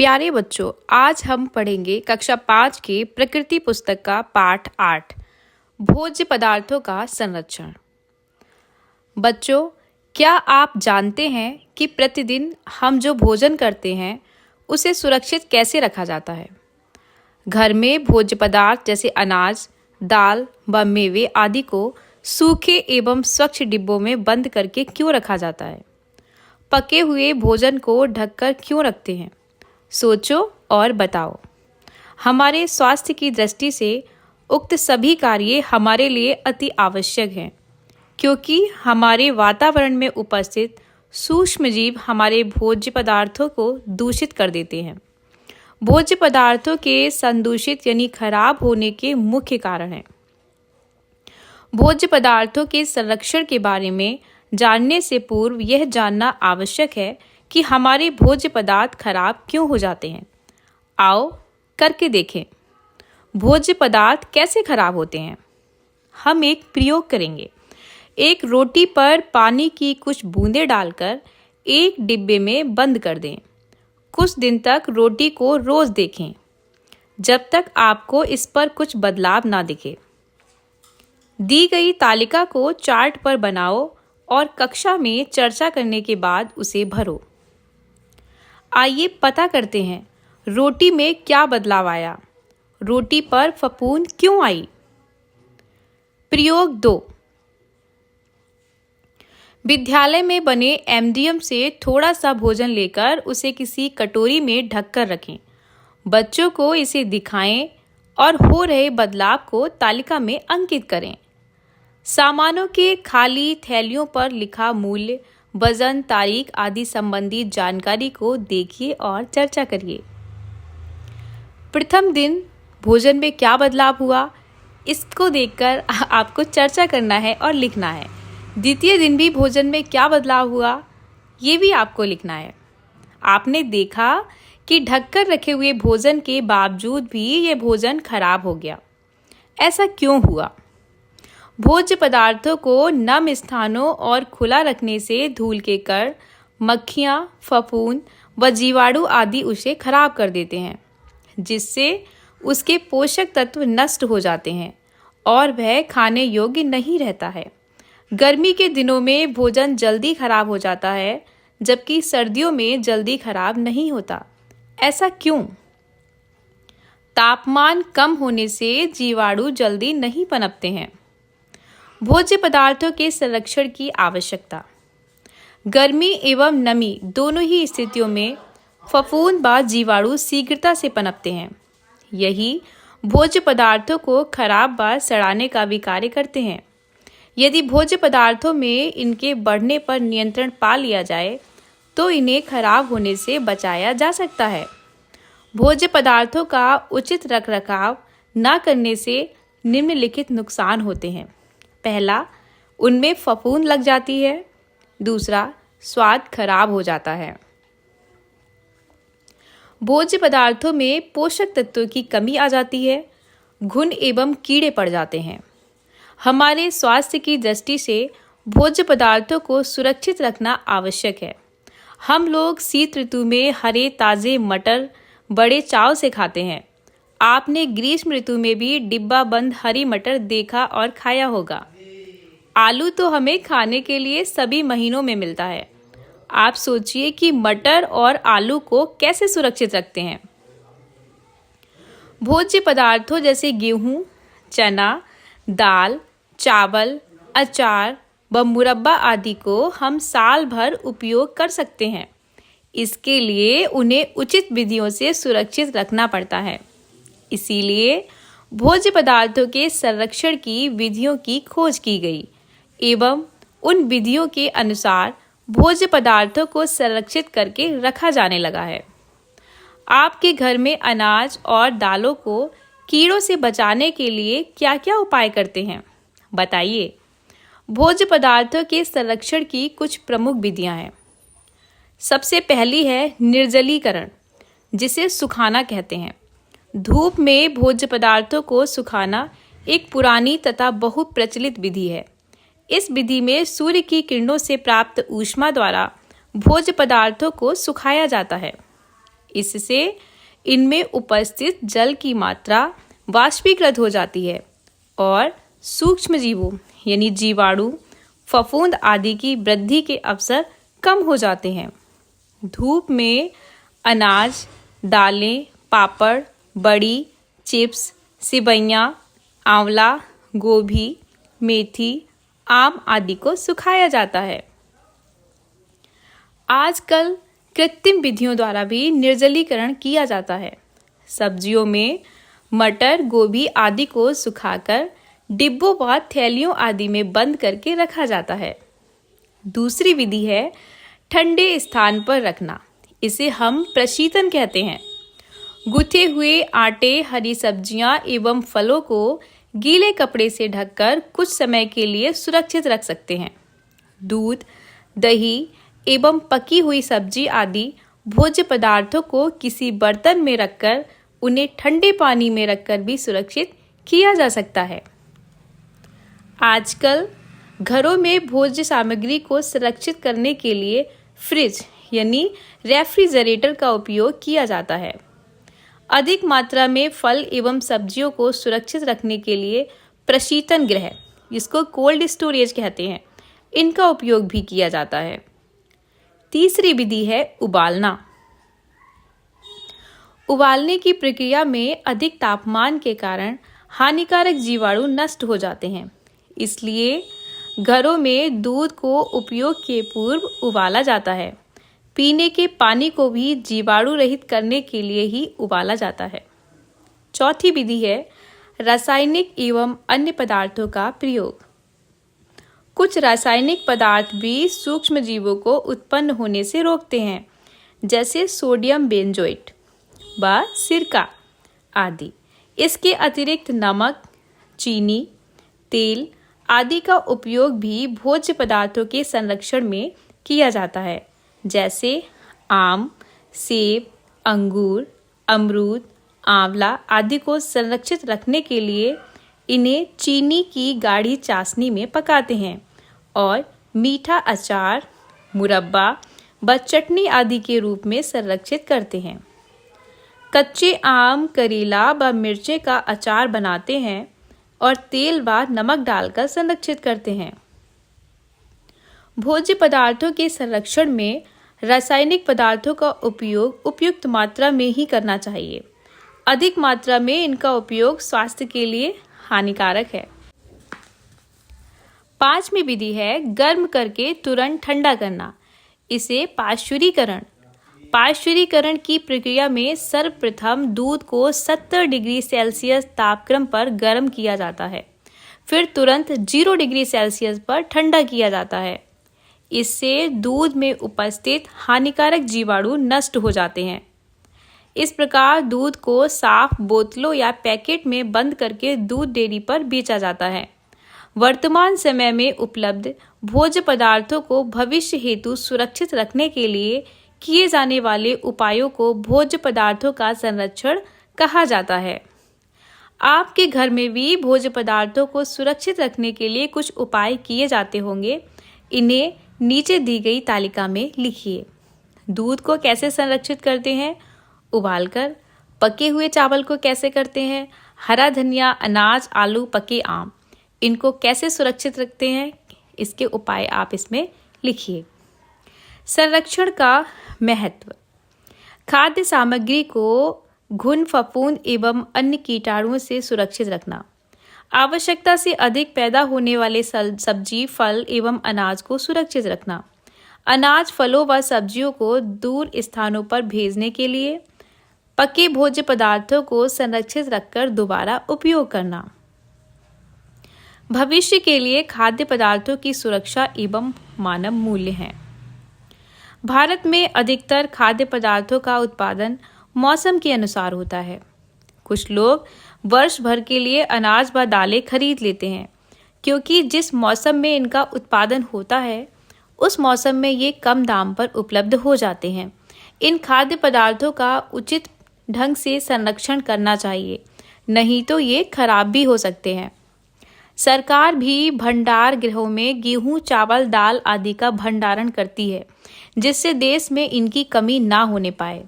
प्यारे बच्चों, आज हम पढ़ेंगे कक्षा 5 के प्रकृति पुस्तक का पाठ 8 भोज्य पदार्थों का संरक्षण। बच्चों, क्या आप जानते हैं कि प्रतिदिन हम जो भोजन करते हैं उसे सुरक्षित कैसे रखा जाता है? घर में भोज्य पदार्थ जैसे अनाज, दाल व मेवे आदि को सूखे एवं स्वच्छ डिब्बों में बंद करके क्यों रखा जाता है? पके हुए भोजन को ढककर क्यों रखते हैं? सोचो और बताओ। हमारे स्वास्थ्य की दृष्टि से उक्त सभी कार्य हमारे लिए अति आवश्यक हैं, क्योंकि हमारे वातावरण में उपस्थित सूक्ष्म जीव हमारे भोज्य पदार्थों को दूषित कर देते हैं। भोज्य पदार्थों के संदूषित यानी खराब होने के मुख्य कारण हैं। भोज्य पदार्थों के संरक्षण के बारे में जानने से पूर्व यह जानना आवश्यक है कि हमारे भोज्य पदार्थ खराब क्यों हो जाते हैं। आओ करके देखें। भोज्य पदार्थ कैसे खराब होते हैं? हम एक प्रयोग करेंगे। एक रोटी पर पानी की कुछ बूंदें डालकर एक डिब्बे में बंद कर दें। कुछ दिन तक रोटी को रोज देखें, जब तक आपको इस पर कुछ बदलाव ना दिखे। दी गई तालिका को चार्ट पर बनाओ और कक्षा में चर्चा करने के बाद उसे भरो। आइए पता करते हैं, रोटी में क्या बदलाव आया? रोटी पर फफूंद क्यों आई? प्रयोग 2। विद्यालय में बने एमडीएम से थोड़ा सा भोजन लेकर उसे किसी कटोरी में ढककर रखें। बच्चों को इसे दिखाएं और हो रहे बदलाव को तालिका में अंकित करें। सामानों के खाली थैलियों पर लिखा मूल्य, वजन, तारीख आदि संबंधी जानकारी को देखिए और चर्चा करिए। प्रथम दिन भोजन में क्या बदलाव हुआ, इसको देखकर आपको चर्चा करना है और लिखना है। द्वितीय दिन भी भोजन में क्या बदलाव हुआ, ये भी आपको लिखना है। आपने देखा कि ढककर रखे हुए भोजन के बावजूद भी ये भोजन खराब हो गया। ऐसा क्यों हुआ? भोज्य पदार्थों को नम स्थानों और खुला रखने से धूल के कण, मक्खियाँ, फफूंद व जीवाणु आदि उसे खराब कर देते हैं, जिससे उसके पोषक तत्व नष्ट हो जाते हैं और वह खाने योग्य नहीं रहता है। गर्मी के दिनों में भोजन जल्दी खराब हो जाता है, जबकि सर्दियों में जल्दी खराब नहीं होता। ऐसा क्यों? तापमान कम होने से जीवाणु जल्दी नहीं पनपते हैं। भोज्य पदार्थों के संरक्षण की आवश्यकता। गर्मी एवं नमी दोनों ही स्थितियों में फफूंद व जीवाणु शीघ्रता से पनपते हैं। यही भोज्य पदार्थों को खराब व सड़ाने का भी कार्य करते हैं। यदि भोज्य पदार्थों में इनके बढ़ने पर नियंत्रण पा लिया जाए तो इन्हें खराब होने से बचाया जा सकता है। भोज्य पदार्थों का उचित रखरखाव न करने से निम्नलिखित नुकसान होते हैं। पहला, उनमें फफूंद लग जाती है। दूसरा, स्वाद खराब हो जाता है। भोज्य पदार्थों में पोषक तत्वों की कमी आ जाती है। घुन एवं कीड़े पड़ जाते हैं। हमारे स्वास्थ्य की दृष्टि से भोज्य पदार्थों को सुरक्षित रखना आवश्यक है। हम लोग शीत ऋतु में हरे ताज़े मटर बड़े चाव से खाते हैं। आपने ग्रीष्म ऋतु में भी डिब्बा बंद हरी मटर देखा और खाया होगा। आलू तो हमें खाने के लिए सभी महीनों में मिलता है। आप सोचिए कि मटर और आलू को कैसे सुरक्षित रखते हैं। भोज्य पदार्थों जैसे गेहूं, चना, दाल, चावल, अचार व मुरब्बा आदि को हम साल भर उपयोग कर सकते हैं। इसके लिए उन्हें उचित विधियों से सुरक्षित रखना पड़ता है। इसीलिए भोज्य पदार्थों के संरक्षण की विधियों की खोज की गई एवं उन विधियों के अनुसार भोज्य पदार्थों को संरक्षित करके रखा जाने लगा है। आपके घर में अनाज और दालों को कीड़ों से बचाने के लिए क्या क्या उपाय करते हैं, बताइए। भोज्य पदार्थों के संरक्षण की कुछ प्रमुख विधियां हैं। सबसे पहली है निर्जलीकरण, जिसे सुखाना कहते हैं। धूप में भोज्य पदार्थों को सुखाना एक पुरानी तथा बहु प्रचलित विधि है। इस विधि में सूर्य की किरणों से प्राप्त ऊष्मा द्वारा भोज्य पदार्थों को सुखाया जाता है। इससे इनमें उपस्थित जल की मात्रा वाष्पीकृत हो जाती है और सूक्ष्म जीवों यानी जीवाणु, फफूंद आदि की वृद्धि के अवसर कम हो जाते हैं। धूप में अनाज, दालें, पापड़, बड़ी, चिप्स, सिवैयाँ, आंवला, गोभी, मेथी, आम आदि को सुखाया जाता है। आजकल कृत्रिम विधियों द्वारा भी निर्जलीकरण किया जाता है। सब्जियों में मटर, गोभी आदि को सुखाकर डिब्बों व थैलियों आदि में बंद करके रखा जाता है। दूसरी विधि है ठंडे स्थान पर रखना। इसे हम प्रशीतन कहते हैं। गुथे हुए आटे, हरी सब्जियां एवं फलों को गीले कपड़े से ढककर कुछ समय के लिए सुरक्षित रख सकते हैं। दूध, दही एवं पकी हुई सब्जी आदि भोज्य पदार्थों को किसी बर्तन में रखकर उन्हें ठंडे पानी में रखकर भी सुरक्षित किया जा सकता है। आजकल घरों में भोज्य सामग्री को संरक्षित करने के लिए फ्रिज यानी रेफ्रिजरेटर का उपयोग किया जाता है। अधिक मात्रा में फल एवं सब्जियों को सुरक्षित रखने के लिए प्रशीतन गृह, जिसको कोल्ड स्टोरेज कहते हैं, इनका उपयोग भी किया जाता है। तीसरी विधि है उबालना। उबालने की प्रक्रिया में अधिक तापमान के कारण हानिकारक जीवाणु नष्ट हो जाते हैं। इसलिए घरों में दूध को उपयोग के पूर्व उबाला जाता है। पीने के पानी को भी जीवाणु रहित करने के लिए ही उबाला जाता है। चौथी विधि है रासायनिक एवं अन्य पदार्थों का प्रयोग। कुछ रासायनिक पदार्थ भी सूक्ष्म जीवों को उत्पन्न होने से रोकते हैं, जैसे सोडियम बेंजोएट व सिरका आदि। इसके अतिरिक्त नमक, चीनी, तेल आदि का उपयोग भी भोज्य पदार्थों के संरक्षण में किया जाता है, जैसे आम, सेब, अंगूर, अमरूद, आंवला आदि को संरक्षित रखने के लिए इन्हें चीनी की गाढ़ी चाशनी में पकाते हैं और मीठा अचार, मुरब्बा व चटनी आदि के रूप में संरक्षित करते हैं। कच्चे आम, करेला व मिर्चे का अचार बनाते हैं और तेल व नमक डालकर संरक्षित करते हैं। भोज्य पदार्थों के संरक्षण में रासायनिक पदार्थों का उपयोग उपयुक्त मात्रा में ही करना चाहिए। अधिक मात्रा में इनका उपयोग स्वास्थ्य के लिए हानिकारक है। पांचवी विधि है गर्म करके तुरंत ठंडा करना। इसे पाश्चुरीकरण की प्रक्रिया में सर्वप्रथम दूध को 70 डिग्री सेल्सियस तापक्रम पर गर्म किया जाता है, फिर तुरंत 0 डिग्री सेल्सियस पर ठंडा किया जाता है। इससे दूध में उपस्थित हानिकारक जीवाणु नष्ट हो जाते हैं। इस प्रकार दूध को साफ बोतलों या पैकेट में बंद करके दूध डेयरी पर बेचा जाता है। वर्तमान समय में उपलब्ध भोज्य पदार्थों को भविष्य हेतु सुरक्षित रखने के लिए किए जाने वाले उपायों को भोज्य पदार्थों का संरक्षण कहा जाता है। आपके घर में भी भोज्य पदार्थों को सुरक्षित रखने के लिए कुछ उपाय किए जाते होंगे। इन्हें नीचे दी गई तालिका में लिखिए। दूध को कैसे संरक्षित करते हैं? उबालकर। पके हुए चावल को कैसे करते हैं? हरा धनिया, अनाज, आलू, पके आम, इनको कैसे सुरक्षित रखते हैं? इसके उपाय आप इसमें लिखिए। संरक्षण का महत्व। खाद्य सामग्री को घुन, फफूंद एवं अन्य कीटाणुओं से सुरक्षित रखना। आवश्यकता से अधिक पैदा होने वाले सब्जी, फल एवं अनाज को सुरक्षित रखना। अनाज, फलों व सब्जियों को दूर स्थानों पर भेजने के लिए पके भोज्य पदार्थों को संरक्षित रखकर दोबारा उपयोग करना। भविष्य के लिए खाद्य पदार्थों की सुरक्षा एवं मानव मूल्य हैं। भारत में अधिकतर खाद्य पदार्थों का उत्पादन मौसम के अनुसार होता है। कुछ लोग वर्ष भर के लिए अनाज व दालें खरीद लेते हैं, क्योंकि जिस मौसम में इनका उत्पादन होता है उस मौसम में ये कम दाम पर उपलब्ध हो जाते हैं। इन खाद्य पदार्थों का उचित ढंग से संरक्षण करना चाहिए, नहीं तो ये खराब भी हो सकते हैं। सरकार भी भंडार गृहों में गेहूं, चावल, दाल आदि का भंडारण करती है, जिससे देश में इनकी कमी ना होने पाए।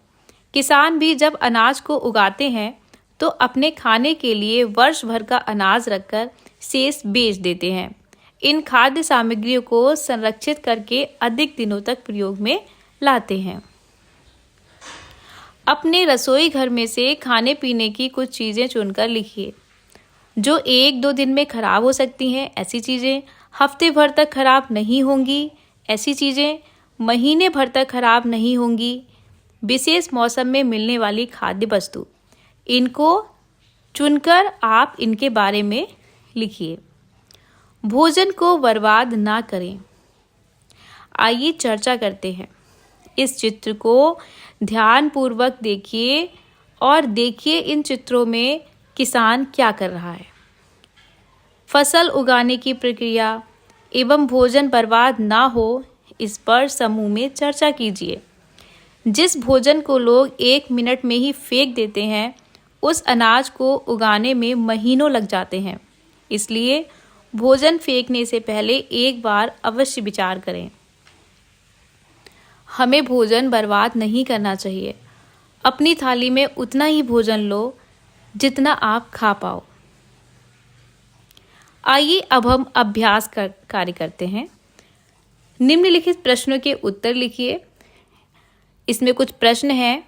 किसान भी जब अनाज को उगाते हैं तो अपने खाने के लिए वर्ष भर का अनाज रखकर शेष बेच देते हैं। इन खाद्य सामग्रियों को संरक्षित करके अधिक दिनों तक प्रयोग में लाते हैं। अपने रसोई घर में से खाने पीने की कुछ चीज़ें चुनकर लिखिए जो 1-2 दिन में खराब हो सकती हैं। ऐसी चीज़ें हफ्ते भर तक खराब नहीं होंगी। ऐसी चीज़ें महीने भर तक खराब नहीं होंगी। विशेष मौसम में मिलने वाली खाद्य वस्तु, इनको चुनकर आप इनके बारे में लिखिए। भोजन को बर्बाद ना करें। आइए चर्चा करते हैं। इस चित्र को ध्यानपूर्वक देखिए और देखिए इन चित्रों में किसान क्या कर रहा है। फसल उगाने की प्रक्रिया एवं भोजन बर्बाद ना हो, इस पर समूह में चर्चा कीजिए। जिस भोजन को लोग 1 मिनट में ही फेंक देते हैं, उस अनाज को उगाने में महीनों लग जाते हैं। इसलिए भोजन फेंकने से पहले एक बार अवश्य विचार करें। हमें भोजन बर्बाद नहीं करना चाहिए। अपनी थाली में उतना ही भोजन लो जितना आप खा पाओ। आइए अब हम अभ्यास कार्य करते हैं। निम्नलिखित प्रश्नों के उत्तर लिखिए। इसमें कुछ प्रश्न हैं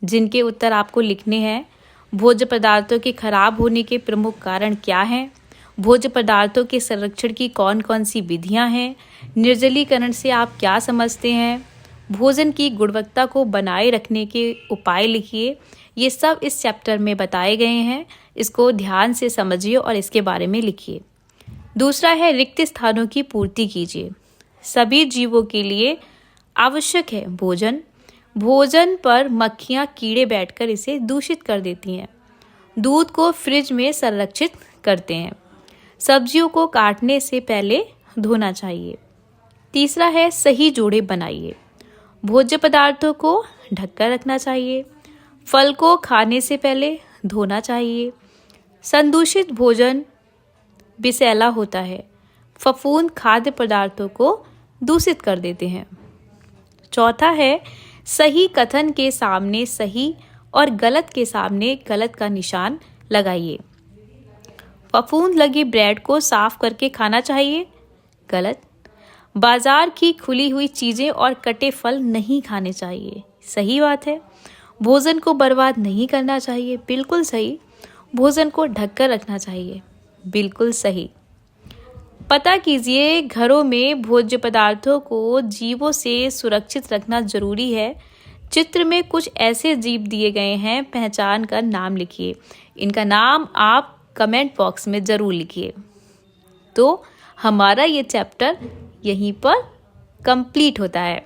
जिनके उत्तर आपको लिखने हैं। भोज्य पदार्थों के खराब होने के प्रमुख कारण क्या हैं? भोज्य पदार्थों के संरक्षण की कौन कौन सी विधियां हैं? निर्जलीकरण से आप क्या समझते हैं? भोजन की गुणवत्ता को बनाए रखने के उपाय लिखिए। ये सब इस चैप्टर में बताए गए हैं। इसको ध्यान से समझिए और इसके बारे में लिखिए। दूसरा है रिक्त स्थानों की पूर्ति कीजिए। सभी जीवों के लिए आवश्यक है भोजन। भोजन पर मक्खियाँ कीड़े बैठकर इसे दूषित कर देती हैं। दूध को फ्रिज में संरक्षित करते हैं। सब्जियों को काटने से पहले धोना चाहिए। तीसरा है सही जोड़े बनाइए। भोज्य पदार्थों को ढककर रखना चाहिए। फल को खाने से पहले धोना चाहिए। संदूषित भोजन विषैला होता है। फफूंद खाद्य पदार्थों को दूषित कर देते हैं। चौथा है सही कथन के सामने सही और गलत के सामने गलत का निशान लगाइए। फफूंद लगी ब्रेड को साफ करके खाना चाहिए। गलत। बाजार की खुली हुई चीज़ें और कटे फल नहीं खाने चाहिए। सही बात है। भोजन को बर्बाद नहीं करना चाहिए। बिल्कुल सही। भोजन को ढककर रखना चाहिए। बिल्कुल सही। पता कीजिए घरों में भोज्य पदार्थों को जीवों से सुरक्षित रखना जरूरी है। चित्र में कुछ ऐसे जीव दिए गए हैं, पहचान कर नाम लिखिए। इनका नाम आप कमेंट बॉक्स में ज़रूर लिखिए। तो हमारा ये चैप्टर यहीं पर कंप्लीट होता है।